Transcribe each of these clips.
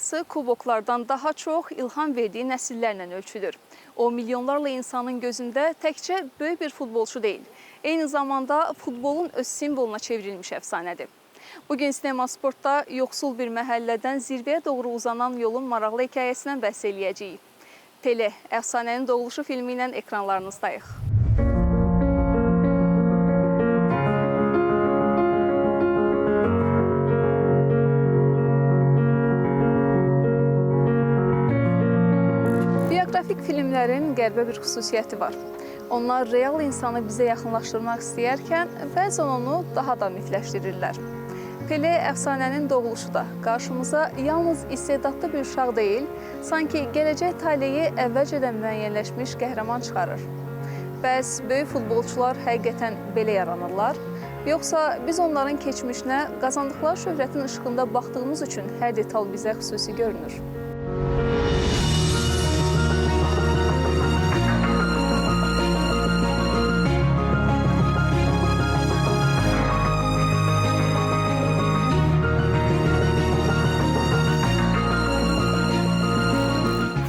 başarısı kuboklardan daha çox ilham verdiyi nəsillərlə ölçülür. O, milyonlarla insanın gözündə təkcə böyük bir futbolçu deyil, eyni zamanda futbolun öz simvoluna çevrilmiş əfsanədir. Bugün Sinema Sportda yoxsul bir məhəllədən zirvəyə doğru uzanan yolun maraqlı hekayəsindən bəhs eləyəcəyik. Pele, əfsanənin doğuluşu filmi ilə ekranlarınızdayıq. Bioqrafik filmlərin qəribə bir xüsusiyyəti var. Onlar real insanı bizə yaxınlaşdırmaq istəyərkən bəzən onu daha da mifləşdirirlər. Pele əfsanənin doğuluşu da qarşımıza yalnız istedadlı bir uşaq deyil, sanki gələcək taleyi əvvəlcədən müəyyənləşmiş qəhrəman çıxarır. Bəs böyük futbolçular həqiqətən belə yaranırlar? Yoxsa biz onların keçmişinə qazandıqları şöhrətin işığında baxdığımız üçün hər detal bizə xüsusi görünür?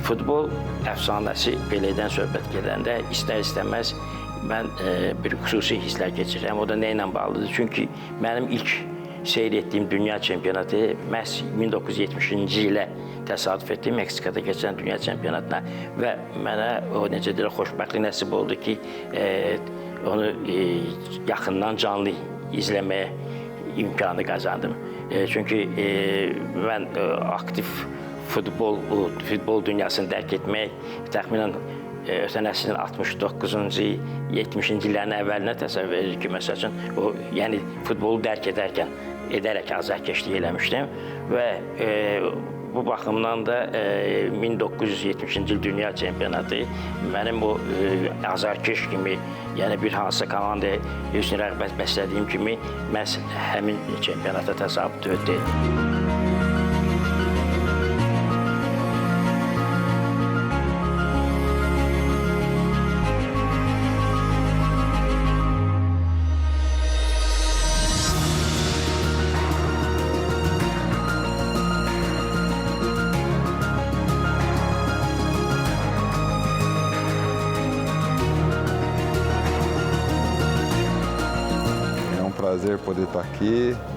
Futbol əfsanəsi Peledən söhbət gedəndə istər-istəməz mən bir xüsusi hisslər keçirəm. O da nə ilə bağlıdır? Çünki mənim ilk seyr etdiyim dünya çempionatı məhz 1970-ci ilə təsadüf etdi Meksikada keçən dünya çempionatına və mənə o necə deyirlər, xoşbəxtlik nəsib oldu ki, onu yaxından canlı izləməyə imkanı qazandım. Çünki mən aktiv futbol dünyasını dərk etmək təxminən ötən əsrin 69-cu, 70-ci illərin əvvəlinə təsəvvür edir ki, məsəl üçün, yəni futbolu dərk edərək azarkeşlik eləmişdim və bu baxımdan da 1970-ci il dünya çempionatı mənim o azarkeş kimi, yəni bir hansısa komandaya hüsn rəğbət bəslədiyim kimi məhz həmin çempionata təsadüf etdi.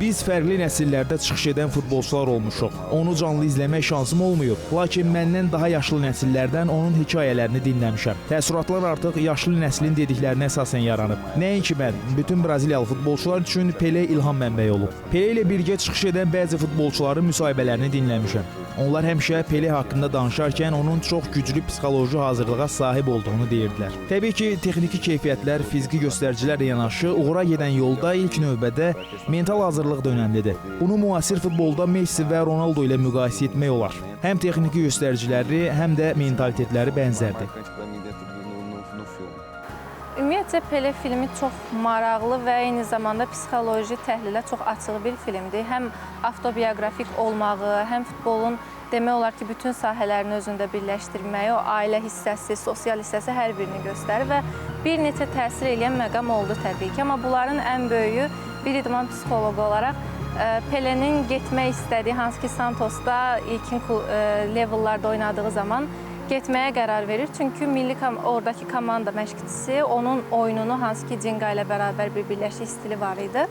Biz fərqli nəsillərdə çıxış edən futbolçular olmuşuq. Onu canlı izləmək şansım olmayıb. Lakin məndən daha yaşlı nəsillərdən onun hekayələrini dinləmişəm. Təəssüratlar artıq yaşlı nəslin dediklərinə əsasən yaranıb. Nəinki mən, bütün Braziliyalı futbolçular üçün Pele ilham mənbəyi olub. Pele ilə birgə çıxış edən bəzi futbolçuların müsahibələrini dinləmişəm. Onlar həmişə Pele haqqında danışarkən onun çox güclü psixoloji hazırlığa sahib olduğunu deyirdilər. Təbii ki, texniki keyfiyyətlər, fiziki göstəricilərlə yanaşı uğura gedən yolda ilk növbədə mental hazırlıq da önəmlidir. Bunu müasir futbolda Messi və Ronaldo ilə müqayisə etmək olar. Həm texniki göstəriciləri, həm də mentalitetləri bənzərdir. Ümumiyyətcə, Pele filmi çox maraqlı və eyni zamanda psixoloji təhlilə çox açıq bir filmdir. Həm avtobioqrafik olmağı, həm futbolun demək olar ki, bütün sahələrini özündə birləşdirməyi, o ailə hissəsi, sosial hissəsi hər birini göstərir və bir neçə təsir edən məqam oldu təbii ki. Amma bunların ən böyüyü bir idman psixoloqu olaraq Pelenin getmək istədiyi, hansı ki Santosda ilkin levellarda oynadığı zaman getməyə qərar verir. Çünki oradakı komanda məşqçisi onun oyununu, hansı ki Cinga ilə bərabər bir birləşik stili var idi,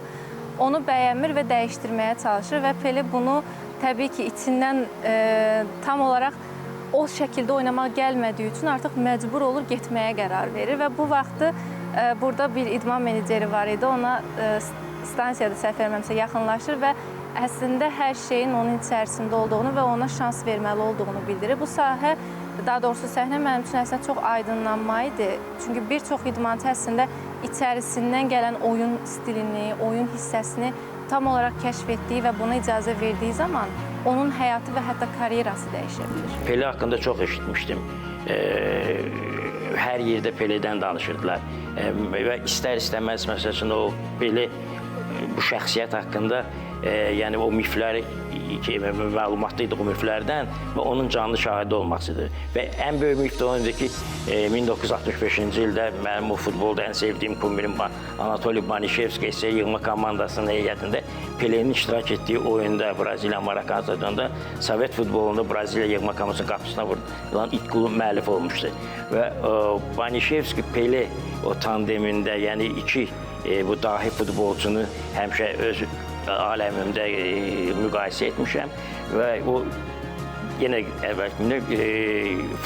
onu bəyənmir və dəyişdirməyə çalışır və Pele bunu təbii ki içindən tam olaraq o şəkildə oynamaq gəlmədiyi üçün artıq məcbur olur getməyə qərar verir və bu vaxtı burada bir idman meneceri var idi, ona stansiyada səhv verməmsə yaxınlaşır və əslində hər şeyin onun içərisində olduğunu və ona şans verməli olduğunu bildirir. Bu sahə, daha doğrusu səhnə mənim üçün əslində çox aydınlanma idi. Çünki bir çox idmançı əslində içərisindən gələn oyun stilini, oyun hissəsini tam olaraq kəşf etdiyi və buna icazə verdiyi zaman onun həyatı və hətta karyerası dəyişə bilir. Pele haqqında çox eşitmişdim. Hər yerdə Peledən danışırdılar və istər-istəməz məsəl üçün o Pele bu şəxsiyyət haqqında yəni o mifləri məlumatlıydıq o müflərdən və onun canlı şahidi olmasıdır. Və ən böyük müftə odur ki, 1965-ci ildə mənim o futbolda ən sevdiyim kumirim Anatoliy Banişevski isə yığma komandasının heyətində Pele'nin iştirak etdiyi oyunda Braziliya Marakan stadionunda Sovet futbolunda Braziliya yığma komandasının qapısına vurulan ilk qolu müəllif olmuşdu. Və Banişevski Pele o tandemində, yəni iki bu dahi futbolçunu həmişə öz aləmimdə müqayisə etmişəm və o yenə əvvəlki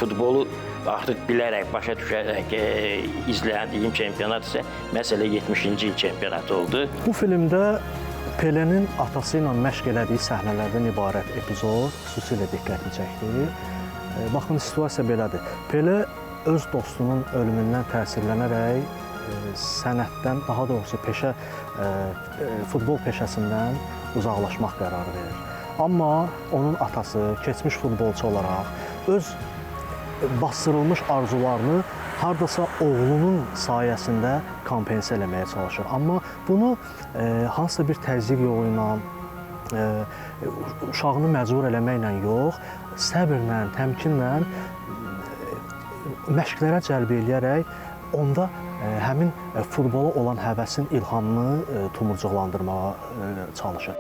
futbolu artıq bilərək, başa düşərək izlədiyim çempionat isə məsələ 70-ci il çempionatı oldu. Bu filmdə Pele'nin atası ilə məşq elədiyi səhnələrdən ibarət epizod xüsusilə diqqətini çəkdi. Baxın, situasiya belədir. Pele öz dostunun ölümündən təsirlənərək sənətdən, daha doğrusu futbol peşəsindən uzaqlaşmaq qərarı verir. Amma onun atası keçmiş futbolçu olaraq öz bastırılmış arzularını hardasa oğlunun sayəsində kompensə eləməyə çalışır. Amma bunu hansısa bir təzyiq yolu ilə, uşağını məcbur eləməklə yox, səbirlə, təmkinlə məşqlərə cəlb eləyərək onda həmin futbola olan həvəsin ilhamını tumurcuqlandırmağa çalışır.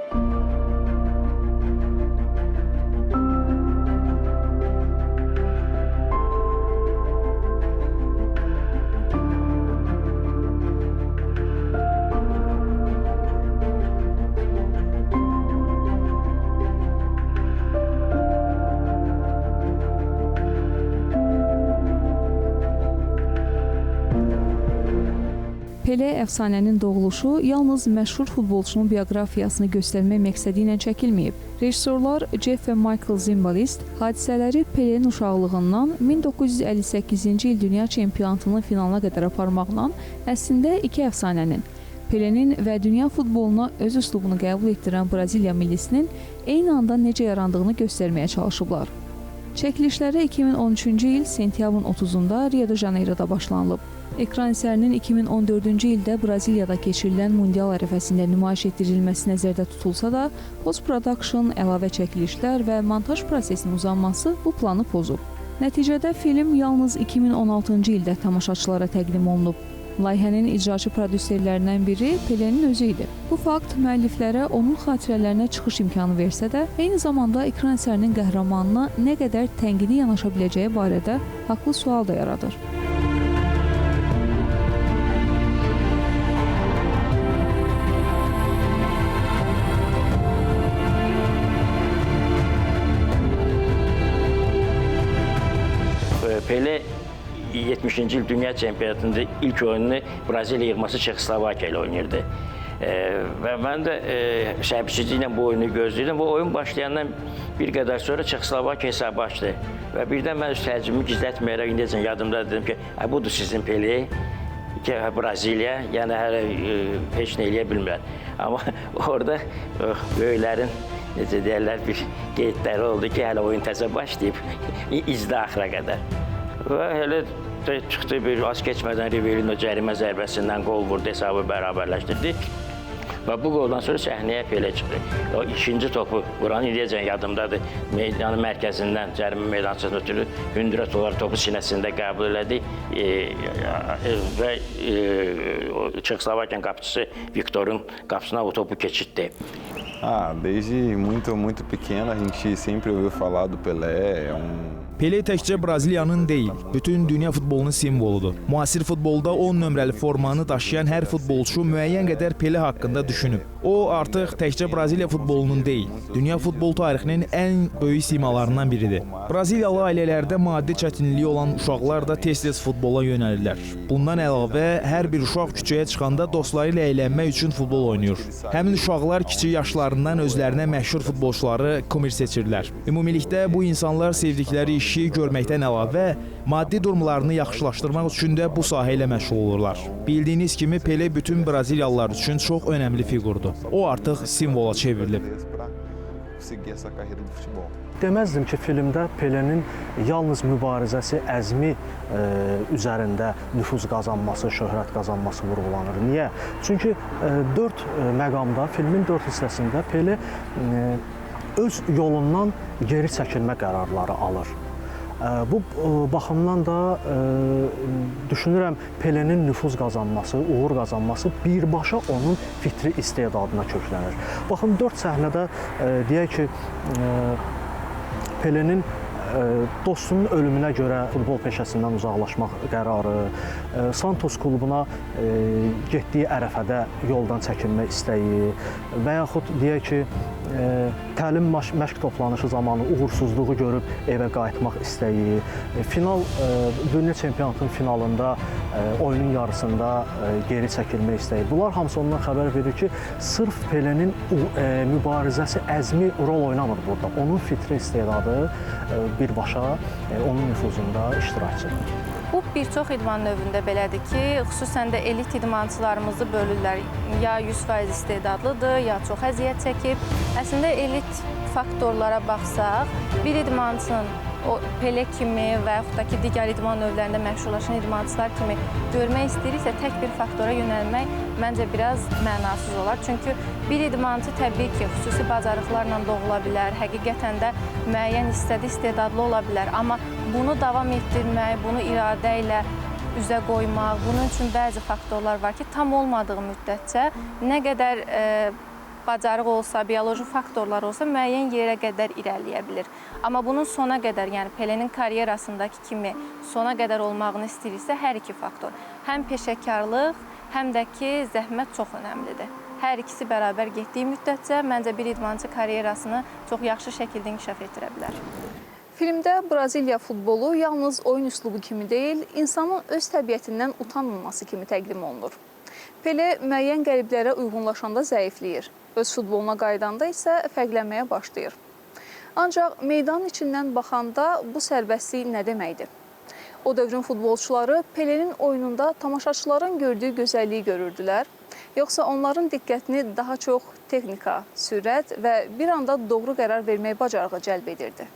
Pele əfsanənin doğuluşu yalnız məşhur futbolçunun bioqrafiyasını göstərmək məqsədi ilə çəkilməyib. Rejissorlar Jeff və Michael Zimbalist hadisələri Pele'nin uşaqlığından 1958-ci il dünya çempionatının finalına qədər aparmaqla əslində iki əfsanənin, Pele'nin və dünya futboluna öz üslubunu qəbul etdirən Braziliya millisinin eyni anda necə yarandığını göstərməyə çalışıblar. Çəkilişlərə 2013-cü il sentyabrın 30-da Rio de Janeiro'da başlanılıb. Ekran əsərinin 2014-cü ildə Braziliyada keçirilən mundial ərəfəsində nümayiş etdirilməsi nəzərdə tutulsa da, post-production, əlavə çəkilişlər və montaj prosesinin uzanması bu planı pozub. Nəticədə film yalnız 2016-cı ildə tamaşaçılara təqdim olunub. Layihənin icraçı prodüserlərindən biri Pele'nin özü idi. Bu fakt müəlliflərə onun xatirələrinə çıxış imkanı versə də, eyni zamanda ekran əsərinin qəhrəmanına nə qədər tənqidi yanaşa biləcəyi barədə haqlı sual da yaradır. Pele 70-ci il dünya çempionatında ilk oyununu Braziliya yığması Çexoslovakiya ilə oynayırdı. Və mən də səbirsizliklə bu oyunu gözləyirdim. Bu oyun başlayandan bir qədər sonra Çexoslovakiya hesabı açdı. Və birdən mən öz təəccübümü gizlətməyərək indiyəcən yadımda dedim ki, budur sizin Pele, Braziliya, yəni hələ heç nə eləyə bilmir. Amma orada böyüklərin necə deyərlər, bir qeydləri oldu ki, hələ oyun təzə başlayıb, izlə axıra qədər. Və elə çıxdı, bir az keçmədən Rivelino cərimə zərbəsindən qol vurdu, hesabı bərabərləşdirdi. Və bu qoldan sonra səhnəyə Pele çıxdı. O ikinci topu vuran indiyəcən yadımdadır. Meydanın mərkəzindən cərimə meydançasına ötürü hündürət olaraq topu sinəsində qəbul elədi və Çexoslovakiyanın qapıçısı Viktor'un qapısına o topu keçirtdi. Desde muito pequeno a gente sempre ouviu falar do Pelé, Pele təkcə Braziliyanın deyil, bütün dünya futbolunun simvoludur. Müasir futbolda 10 nömrəli formanı daşıyan hər futbolçu müəyyən qədər Pele haqqında düşünüb. O artıq təkcə Braziliya futbolunun deyil, dünya futbol tarixinin ən böyük simalarından biridir. Braziliyalı ailələrdə maddi çətinliyi olan uşaqlar da tez-tez futbola yönəlirlər. Bundan əlavə, hər bir uşaq küçəyə çıxanda dostları ilə əylənmək üçün futbol oynayır. Həmin uşaqlar kiçik yaşlarından özlərinə məşhur futbolçuları kumir seçirlər. Ümumilikdə bu insanlar sevdikləri işi görməkdən əlavə, maddi durumlarını yaxşılaşdırmaq üçün də bu sahə ilə məşğul olurlar. Bildiyiniz kimi Pele bütün Braziliyalılar üçün çox önəmli fiqurdur. O artıq simvola çevrilib. Deməzdim ki, filmdə Pele'nin yalnız mübarizəsi, əzmi üzərində nüfuz qazanması, şöhrət qazanması vurğulanır. Niyə? Çünki 4 məqamda, filmin 4 hissəsində Pele öz yolundan geri çəkilmə qərarları alır. Bu baxımdan da düşünürəm Pelenin nüfuz qazanması, uğur qazanması birbaşa onun fitri istedadına köklənir. Baxın, 4 səhnədə deyək ki, Pelenin dostunun ölümünə görə futbol peşəsindən uzaqlaşmaq qərarı, Santos klubuna getdiyi ərəfədə yoldan çəkinmə istəyi və yaxud deyək ki, təlim məşq toplanışı zamanı uğursuzluğu görüb evə qayıtmaq istəyi, dünya çempionatının finalında oyunun yarısında geri çəkilmə istəyi. Bunlar hamısı ondan xəbər verir ki, sırf Pelenin mübarizəsi, əzmi rol oynamır burada. Onun fitri istedadı birbaşa onun nüfuzunda iştirakçıdır. Bu bir çox idman növündə belədir ki, xüsusən də elit idmançılarımızı bölürlər. Ya 100% istedadlıdır, ya çox əziyyət çəkib. Əslində elit faktorlara baxsaq, bir idmançının o Pele kimi və yaxud da ki, digər idman növlərində məşhurlaşan idmançılar kimi görmək istəyiriksə, tək bir faktora yönəlmək məncə biraz mənasız olar. Çünki bir idmançı təbii ki, xüsusi bacarıqlarla doğula bilər, həqiqətən də müəyyən hissədə istedadlı ola bilər. Amma bunu davam etdirmək, bunu iradə ilə üzə qoymaq, bunun üçün bəzi faktorlar var ki, tam olmadığı müddətcə nə qədər bacarıq olsa, bioloji faktorlar olsa müəyyən yerə qədər irəliyə bilir. Amma bunun sona qədər, yəni Pelenin karyerasındakı kimi sona qədər olmağını istəyirsə, hər iki faktor, həm peşəkarlıq, həm də ki, zəhmət çox önəmlidir. Hər ikisi bərabər getdiyi müddətcə məncə bir idmançı karyerasını çox yaxşı şəkildə inkişaf etdirə bilər. Filmdə Braziliya futbolu yalnız oyun üslubu kimi deyil, insanın öz təbiətindən utanmaması kimi təqdim olunur. Pele müəyyən qəliblərə uyğunlaşanda zəifləyir, öz futboluna qaydanda isə fərqlənməyə başlayır. Ancaq meydanın içindən baxanda bu sərbəstlik nə deməkdir? O dövrün futbolçuları Pelenin oyununda tamaşaçıların gördüyü gözəlliyi görürdülər, yoxsa onların diqqətini daha çox texnika, sürət və bir anda doğru qərar vermək bacarığı cəlb edirdi?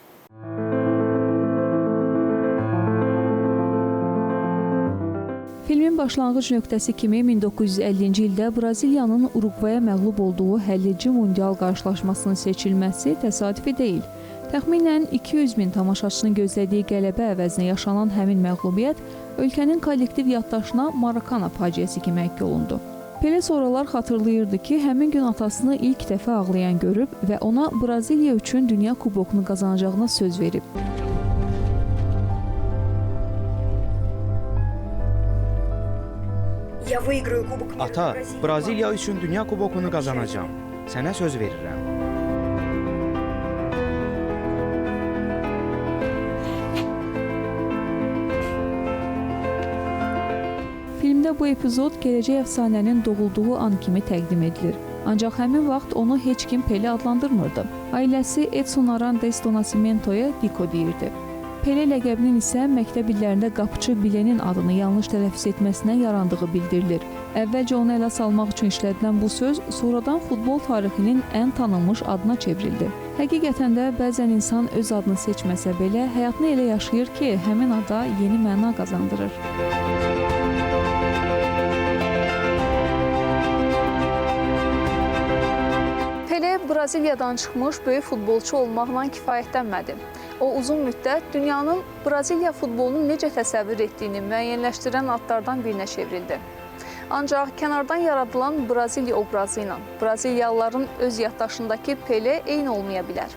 Filmin başlanğıc nöqtəsi kimi 1950-ci ildə Braziliyanın Uruqvaya məğlub olduğu həlledici mundial qarşılaşmasının seçilməsi təsadüfi deyil. Təxminən 200 min tamaşaçının gözlədiyi qələbə əvəzinə yaşanan həmin məğlubiyyət ölkənin kollektiv yaddaşına Maracana faciəsi kimi həkk olundu. Pele sonralar xatırlayırdı ki, həmin gün atasını ilk dəfə ağlayan görüb və ona Braziliya üçün dünya kubokunu qazanacağına söz verib. Ata, Braziliya üçün dünya kubokunu qazanacağam. Sənə söz verirəm. Filmdə bu epizod gələcək əfsanənin doğulduğu an kimi təqdim edilir. Ancaq həmin vaxt onu heç kim Pele adlandırmırdı. Ailəsi Edson Arantes do Nascimento'ya Dico deyirdi. Pele ləqəbinin isə məktəb illərində qapıçı Bilenin adını yanlış tələffüz etməsinə yarandığı bildirilir. Əvvəlcə onu ələ salmaq üçün işlədilən bu söz sonradan futbol tarixinin ən tanınmış adına çevrildi. Həqiqətən də bəzən insan öz adını seçməsə belə həyatını elə yaşayır ki, həmin ada yeni məna qazandırır. Pele Braziliyadan çıxmış böyük futbolçu olmaqla kifayətlənmədi. O uzun müddət dünyanın Braziliya futbolunu necə təsəvvür etdiyini müəyyənləşdirən adlardan birinə çevrildi. Ancaq kənardan yaradılan Braziliya obrazı ilə Braziliyalıların öz yaddaşındakı Pele eyni olmaya bilər.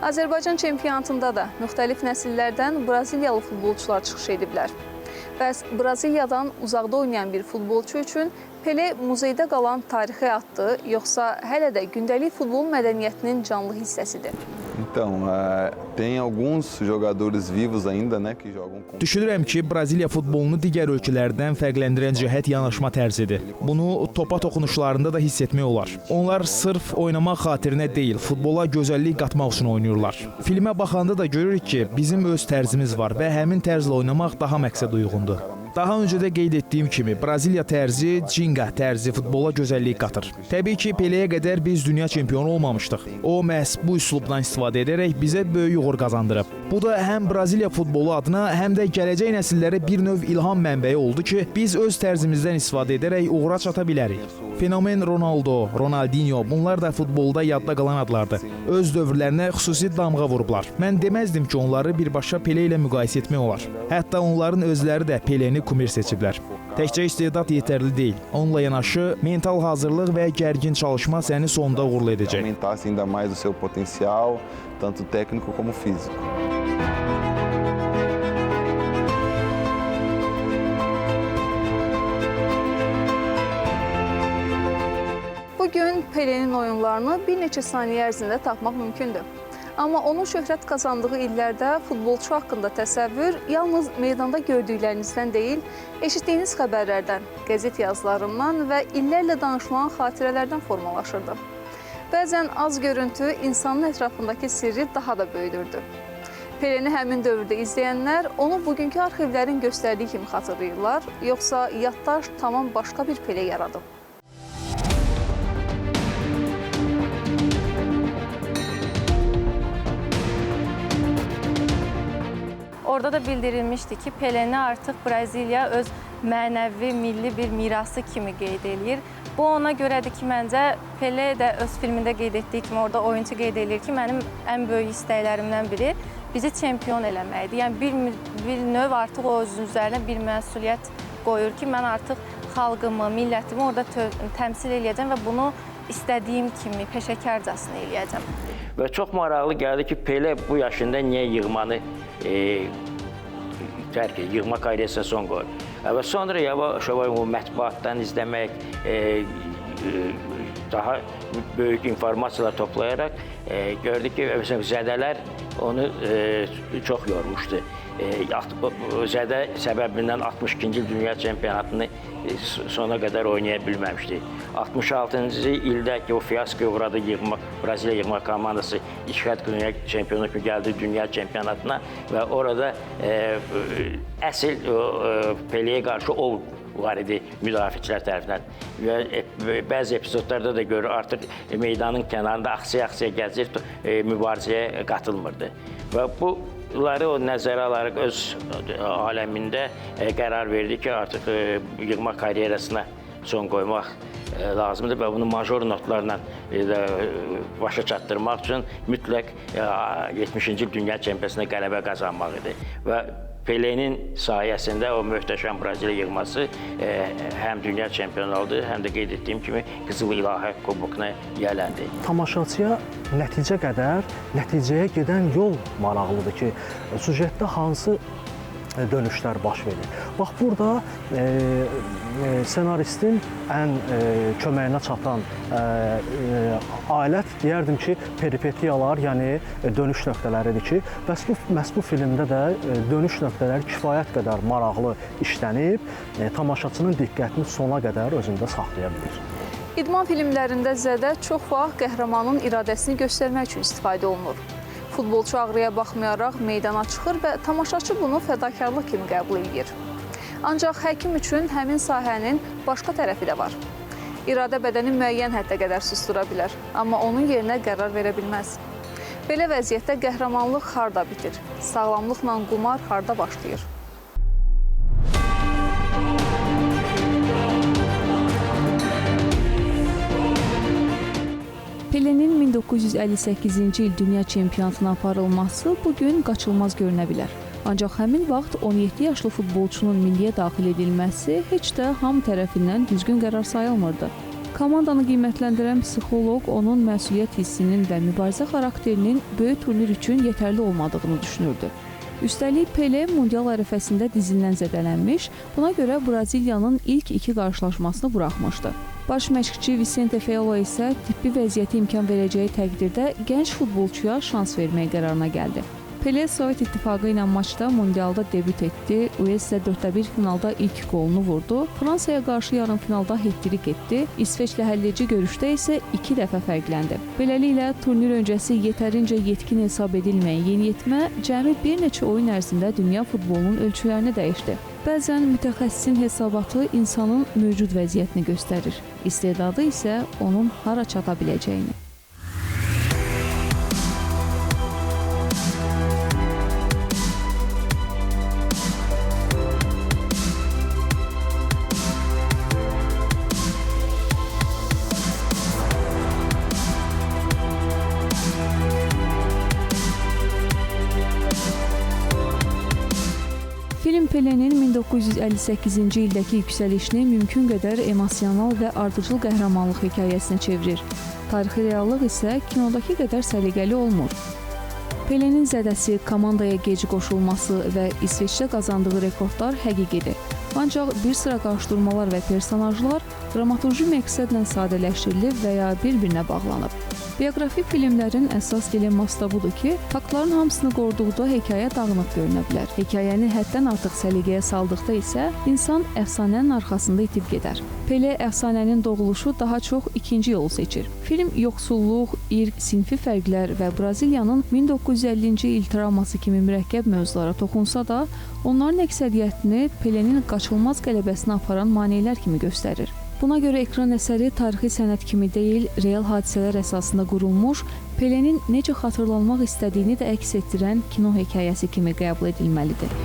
Azərbaycan çempionatında da müxtəlif nəsillərdən Braziliyalı futbolçular çıxış ediblər. Bəs Braziliyadan uzaqda oynayan bir futbolçu üçün Pele muzeydə qalan tarixi addır, yoxsa hələ də gündəlik futbol mədəniyyətinin canlı hissəsidir? Então, tem alguns jogadores vivos ainda, né, que jogam com... Düşünürəm ki, Braziliya futbolunu digər ölkələrdən fərqləndirən cəhət yanaşma tərzidir. Bunu topa toxunuşlarında da hiss etmək olar. Onlar sırf oynamaq xatirinə deyil, futbola gözəllik qatmaq üçün oynayırlar. Filmə baxanda da görürük ki, bizim öz tərzimiz var və həmin tərzlə oynamaq daha məqsəd uyğundur. Daha öncə də qeyd etdiyim kimi, Braziliya tərzi, Jinga tərzi futbola gözəllik qatır. Təbii ki, Peleyə qədər biz dünya çempionu olmamışdıq. O, məhz bu üslubdan istifadə edərək bizə böyük uğur qazandırıb. Bu da həm Braziliya futbolu adına, həm də gələcək nəsillərə bir növ ilham mənbəyi oldu ki, biz öz tərzimizdən istifadə edərək uğura çata bilərik. Fenomen Ronaldo, Ronaldinho, bunlar da futbolda yadda qalan adlardır. Öz dövrlərinə xüsusi damğa vurublar. Mən deməzdim ki, onları birbaşa Pele ilə müqayisə etmək olar. Hətta onların özləri də Peleni kumir seçiblər. Təkcə istedad yetərli deyil. Onunla yanaşı, mental hazırlıq və gərgin çalışma səni sonda uğurlu edəcək. Aumentasse ainda mais o seu potencial, tanto técnico como físico. Bugün Pelenin oyunlarını bir neçə saniyə ərzində tapmaq mümkündür. Amma onun şöhrət qazandığı illərdə futbolçu haqqında təsəvvür yalnız meydanda gördüklərinizdən deyil, eşitdiyiniz xəbərlərdən, qəzet yazılarından və illərlə danışılan xatirələrdən formalaşırdı. Bəzən az görüntü insanın ətrafındakı sirri daha da böyüdürdü. Peleni həmin dövrdə izləyənlər onu bugünkü arxivlərin göstərdiyi kimi xatırlayırlar, yoxsa yaddaş tamam başqa bir Pele yaradıb. Orada da bildirilmişdi ki, Peleni artıq Braziliya öz mənəvi, milli bir mirası kimi qeyd edir. Bu ona görədir ki, məncə Pele də öz filmində qeyd etdiyi kimi orada oyunçu qeyd edir ki, mənim ən böyük istəklərimdən biri bizi çempion eləməkdir. Yəni bir növ artıq o özünün üzərinə bir məsuliyyət qoyur ki, mən artıq xalqımı, millətimi orada təmsil eləyəcəm və bunu istədiyim kimi peşəkarcasına eləyəcəm. Və çox maraqlı gəldi ki, Pele bu yaşında niyə yığmanı tərk edir, yığma karyerasına son qoyur. Və sonra yavaş-yavaş o mətbuatdan izləmək, daha böyük informasiyalar toplayaraq gördü ki, zədələr onu çox yormuşdu. Zədə səbəbindən 62-ci dünya çempionatını sona qədər oynaya bilməmişdi. 66-cı ildə ki, o fiyaskoya uğradı Braziliya yığma komandası iki xət dünya çempionu kimi gəldi dünya çempionatına və orada əsl Peleyə qarşı ov var idi müdafiəçilər tərəfindən. Və bəzi epizodlarda da görür, artıq meydanın kənarında axsiya-axsiya gəzir, mübarizəyə qatılmırdı. Və bunları o nəzərə alaraq öz aləmində qərar verdi ki, artıq yığma karyerasına son qoymaq lazımdır və bunu major notlarla başa çatdırmaq üçün mütləq 70-ci dünya çempionatına qələbə qazanmaq idi. Və Pelenin sayəsində o möhtəşəm Braziliya yığması həm dünya çempionu oldu, həm də qeyd etdiyim kimi Qızıl İlahə kubokuna yiyələndi. Tamaşaçıya nəticə qədər, nəticəyə gedən yol maraqlıdır ki, süjetdə hansı dönüşlər baş verir. Bax, burada senaristin ən köməyinə çatan alət, deyərdim ki, peripetiyalar, yəni dönüş nöqtələridir ki, məhz bu filmdə də dönüş nöqtələri kifayət qədər maraqlı işlənib, tamaşaçının diqqətini sona qədər özündə saxlaya bilir. İdman filmlərində zədə çox vaxt qəhrəmanın iradəsini göstərmək üçün istifadə olunur. Futbolçu ağrıya baxmayaraq meydana çıxır və tamaşaçı bunu fədakarlıq kimi qəbul edir. Ancaq həkim üçün həmin sahənin başqa tərəfi də var. İradə bədəni müəyyən həddə qədər sustura bilər, amma onun yerinə qərar verə bilməz. Belə vəziyyətdə qəhrəmanlıq harda bitir, sağlamlıqla qumar harda başlayır? Pelenin 1958-ci il dünya çempionatına aparılması bugün qaçılmaz görünə bilər. Ancaq həmin vaxt 17 yaşlı futbolçunun milliyə daxil edilməsi heç də hamı tərəfindən düzgün qərar sayılmırdı. Komandanı qiymətləndirən psixoloq onun məsuliyyət hissinin və mübarizə xarakterinin böyük turnir üçün yetərli olmadığını düşünürdü. Üstəlik Pele mundial ərəfəsində dizindən zədələnmiş, buna görə Braziliyanın ilk iki qarşılaşmasını buraxmışdı. Baş məşqçi Vicente Feola isə tibbi vəziyyəti imkan verəcəyi təqdirdə gənc futbolçuya şans vermək qərarına gəldi. Pele Sovet İttifaqı ilə maçda Mundialda debüt etdi, UEFA 4-1 finalda ilk qolunu vurdu, Fransaya qarşı yarımfinalda hat-trik etdi, İsveçlə həlledici görüşdə isə 2 dəfə fərqləndi. Beləliklə, turnir öncəsi yetərincə yetkin hesab edilməyən yeniyetmə cəmi bir neçə oyun ərzində dünya futbolunun ölçülərini dəyişdi. Bəzən mütəxəssisin hesabatı insanın mövcud vəziyyətini göstərir, istedadı isə onun hara çata biləcəyini. Film Pelenin 1958-ci ildəki yüksəlişini mümkün qədər emosional və ardıcıl qəhrəmanlıq hekayəsinə çevirir. Tarixi reallıq isə kinodakı qədər səliqəli olmur. Pelenin zədəsi, komandaya gec qoşulması və İsveçdə qazandığı rekordlar həqiqidir. Ancaq bir sıra qarşıdurmalar və personajlar dramaturji məqsədlə sadələşdirilib və ya bir-birinə bağlanıb. Bioqrafik filmlərin əsas dilemması da budur ki, faktların hamısını qoruduqda hekayə dağınıq görünə bilər. Hekayəni həddən artıq səliqəyə saldıqda isə insan əfsanənin arxasında itib gedər. Pele əfsanənin doğuluşu daha çox ikinci yolu seçir. Film yoxsulluq, irq, sinfi fərqlər və Braziliyanın 1950-ci il travması kimi mürəkkəb mövzulara toxunsa da, onların əksəriyyətini Pelenin qaçılmaz qələbəsinə aparan maneələr kimi göstərir. Buna görə ekran əsəri tarixi sənət kimi deyil, real hadisələr əsasında qurulmuş, Pelenin necə xatırlanmaq istədiyini də əks etdirən kino hekayəsi kimi qəbul edilməlidir.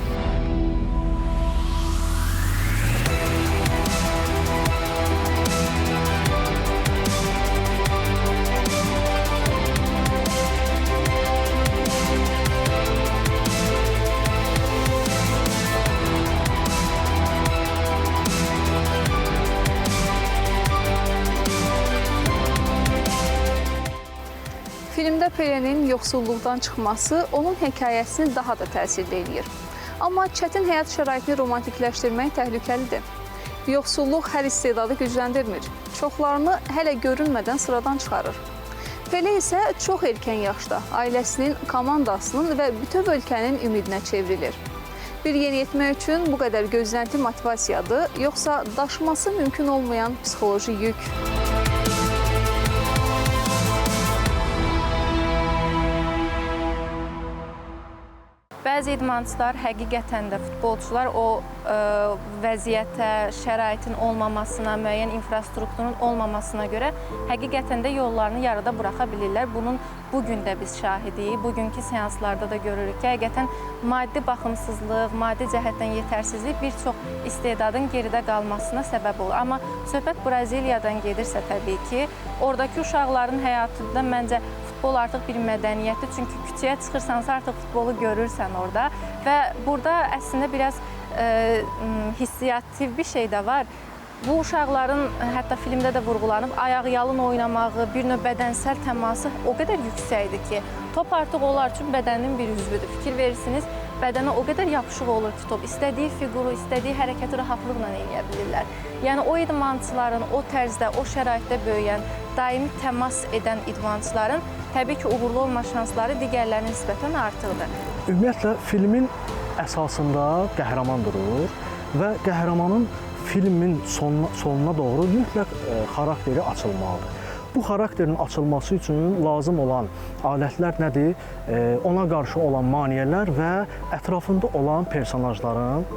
Filmdə Pelenin yoxsulluqdan çıxması onun hekayəsini daha da təsirli eləyir. Amma çətin həyat şəraitini romantikləşdirmək təhlükəlidir. Yoxsulluq hər istedadı gücləndirmir, çoxlarını hələ görünmədən sıradan çıxarır. Pele isə çox erkən yaşda ailəsinin, komandasının və bütöv ölkənin ümidinə çevrilir. Bir yeniyetmə üçün bu qədər gözlənti motivasiyadır, yoxsa daşıması mümkün olmayan psixoloji yük? Bəzi idmançılar həqiqətən də futbolçular o vəziyyətə, şəraitin olmamasına, müəyyən infrastrukturun olmamasına görə həqiqətən də yollarını yarıda buraxa bilirlər. Bunun bugün də biz şahidiyik, bugünkü seanslarda da görürük ki, həqiqətən maddi baxımsızlıq, maddi cəhətdən yetərsizlik bir çox istedadın geridə qalmasına səbəb olur. Amma söhbət Braziliyadan gedirsə təbii ki, oradakı uşaqların həyatında məncə futbol artıq bir mədəniyyətdir. Çünki küçəyə çıxırsansa artıq futbolu görürsən orada və burada əslində biraz hissiyativ bir şey də var. Bu uşaqların, hətta filmdə də vurğulanıb, ayaqyalın oynamağı, bir növ bədənsəl təması o qədər yüksəkdir ki, top artıq onlar üçün bədənin bir üzvüdür. Fikir verirsiniz, bədənə o qədər yapışıq olur ki, top istədiyi fiquru, istədiyi hərəkəti rahatlıqla eləyə bilirlər. Yəni o idmançıların, o tərzdə, o şəraitdə böyüyən, daimi təmas edən idmançıların təbii ki, uğurlu olma şansları digərlərinə nisbətən artıqdır. Ümumiyyətlə, filmin əsasında qəhrəman durur və qəhrəmanın filmin sonuna doğru mütləq xarakteri açılmalıdır. Bu xarakterin açılması üçün lazım olan alətlər nədir? Ona qarşı olan maneələr və ətrafında olan personajların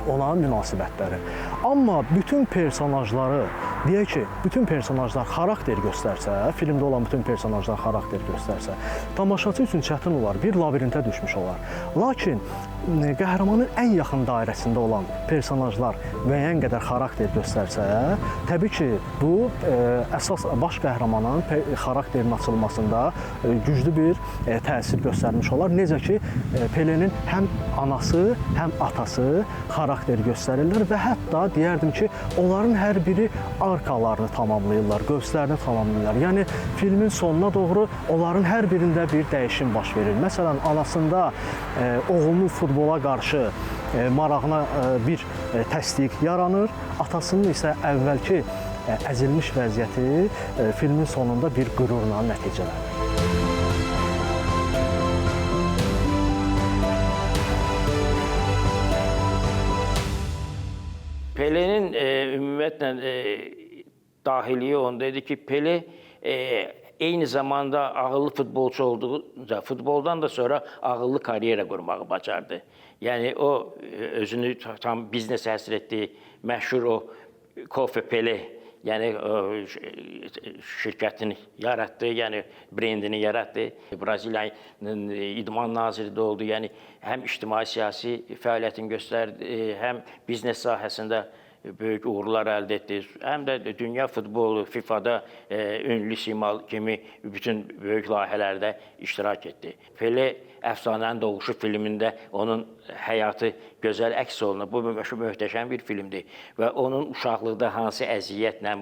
olan münasibətləri. Amma bütün personajları, deyək ki, bütün personajlar xarakter göstərsə, filmdə olan bütün personajlar xarakter göstərsə, tamaşaçı üçün çətin olar, bir labirintə düşmüş olar. Lakin qəhrəmanın ən yaxın dairəsində olan personajlar müəyyən qədər xarakter göstərsə, təbii ki, bu əsas baş qəhrəmanın xarakterinin açılmasında güclü bir təsir göstərmiş olar. Necə ki, Pelenin həm anası, həm atası xarakter göstərirlər və hətta deyərdim ki, onların hər biri arkalarını tamamlayırlar, qövslərini tamamlayırlar. Yəni, filmin sonuna doğru onların hər birində bir dəyişim baş verir. Məsələn, anasında oğlunun futbola qarşı marağına bir təsdiq yaranır, atasının isə əvvəlki əzilmiş vəziyyəti filmin sonunda bir qürurla nəticələnir. Pele'nin ümumiyyətlə dahiliyi ondaydı ki, Pele eyni zamanda ağıllı futbolçu olduğunca futboldan da sonra ağıllı karyera qurmağı bacardı. Yəni o özünü tam biznes həsr etdiyi məşhur o Coffee Pele, yəni şirkətini yaratdı, yəni brendini yaratdı. Braziliyanın idman naziri də oldu. Yəni həm ictimai siyasi fəaliyyətini göstərdi, həm biznes sahəsində böyük uğurlar əldə etdi. Həm də dünya futbolu, FIFA'da ünlü simal kimi bütün böyük layihələrdə iştirak etdi. Pele Əfsanənin Doğuşu filmində onun həyatı gözəl əks olunub. Bu möhtəşəm bir filmdir və onun uşaqlıqda hansı əziyyətlə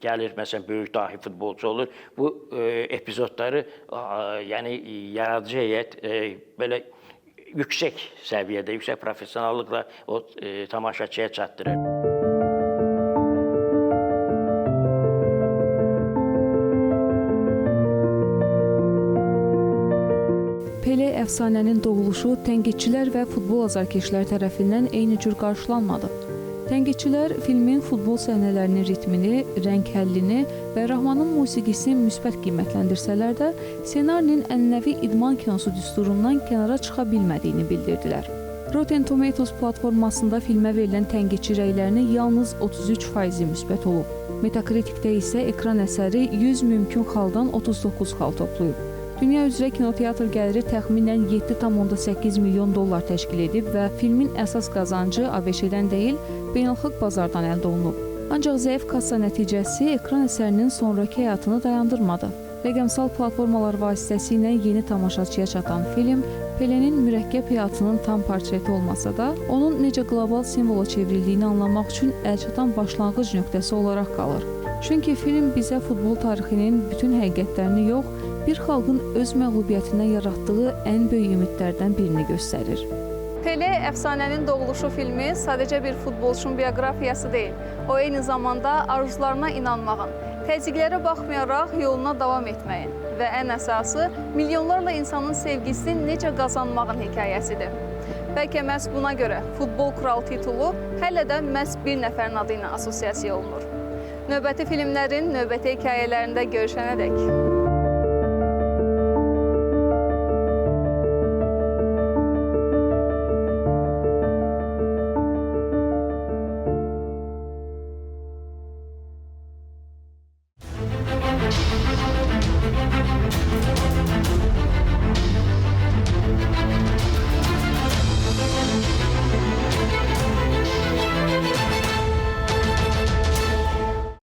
gəlir, məsələn, böyük dahi futbolçu olur. Bu epizodları yəni yaradıcı heyət belə yüksək səviyyədə, yüksək professionallıqla o tamaşaçıya çatdırır. Pele əfsanənin doğuluşu tənqidçilər və futbol azarkeşlər tərəfindən eyni cür qarşılanmadı. Tənqidçilər filmin futbol səhnələrinin ritmini, rəng həllini və Rahmanın musiqisini müsbət qiymətləndirsələr də, ssenarinin ənənəvi idman kinosu düsturundan kənara çıxa bilmədiyini bildirdilər. Rotten Tomatoes platformasında filmə verilən tənqidçi rəylərinin yalnız 33% müsbət olub. Metacriticdə isə ekran əsəri 100 mümkün xaldan 39 xal toplayıb. Dünya üzrə kinoteatr gəliri təxminən 7,8 milyon dollar təşkil edib və filmin əsas qazancı ABŞ-dən deyil, beynəlxalq bazardan əldə olunub. Ancaq zəif kassa nəticəsi ekran əsərinin sonrakı həyatını dayandırmadı. Rəqəmsal platformalar vasitəsilə yeni tamaşaçıya çatan film, Pelenin mürəkkəb həyatının tam portreti olmasa da, onun necə qlobal simvola çevrildiyini anlamaq üçün əlçatan başlanğıc nöqtəsi olaraq qalır. Çünki film bizə futbol tarixinin bütün həqiqətlərini yox, bir xalqın öz məğlubiyyətindən yaratdığı ən böyük ümidlərdən birini göstərir. Pele Əfsanənin Doğuluşu filmi sadəcə bir futbolçunun bioqrafiyası deyil. O eyni zamanda arzularına inanmağın, təzyiqlərə baxmayaraq yoluna davam etməyin və ən əsası milyonlarla insanın sevgisini necə qazanmağın hekayəsidir. Bəlkə məhz buna görə futbol kralı titulu hələ də məhz bir nəfərin adı ilə assosiasiya olunur. Növbəti filmlərin növbəti hekayələrində görüşənədək.